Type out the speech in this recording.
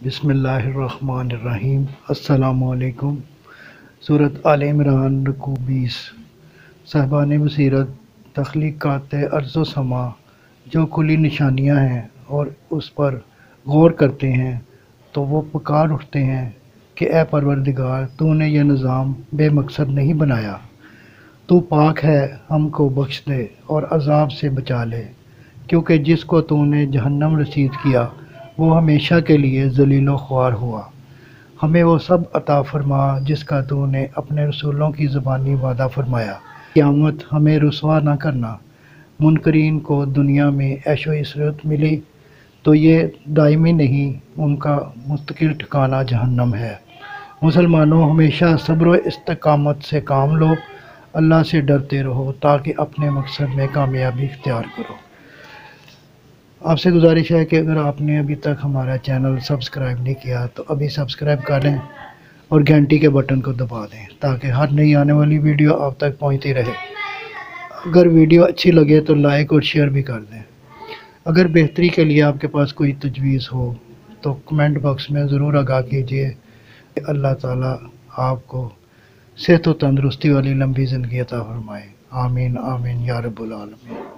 بسم اللہ الرحمن الرحیم۔ السلام علیکم۔ سورۃ آل عمران رکوع 20۔ صاحبان بصیرت تخلیقات ارض و سما جو کھلی نشانیاں ہیں اور اس پر غور کرتے ہیں تو وہ پکار اٹھتے ہیں کہ اے پروردگار، تو نے یہ نظام بے مقصد نہیں بنایا، تو پاک ہے، ہم کو بخش دے اور عذاب سے بچا لے، کیونکہ جس کو تو نے جہنم رسید کیا وہ ہمیشہ کے لیے ذلیل و خوار ہوا۔ ہمیں وہ سب عطا فرما جس کا تو نے اپنے رسولوں کی زبانی وعدہ فرمایا۔ قیامت ہمیں رسوا نہ کرنا۔ منکرین کو دنیا میں عیش و عشرت ملی تو یہ دائمی نہیں، ان کا مستقل ٹھکانہ جہنم ہے۔ مسلمانوں، ہمیشہ صبر و استقامت سے کام لو، اللہ سے ڈرتے رہو تاکہ اپنے مقصد میں کامیابی اختیار کرو۔ آپ سے گزارش ہے کہ اگر آپ نے ابھی تک ہمارا چینل سبسکرائب نہیں کیا تو ابھی سبسکرائب کر لیں اور گھنٹی کے بٹن کو دبا دیں تاکہ ہر نئی آنے والی ویڈیو آپ تک پہنچتی رہے۔ اگر ویڈیو اچھی لگے تو لائک اور شیئر بھی کر دیں۔ اگر بہتری کے لیے آپ کے پاس کوئی تجویز ہو تو کمنٹ باکس میں ضرور آگاہ کیجیے۔ اللہ تعالیٰ آپ کو صحت و تندرستی والی لمبی زندگی عطا فرمائے۔ آمین آمین یا رب العالمین۔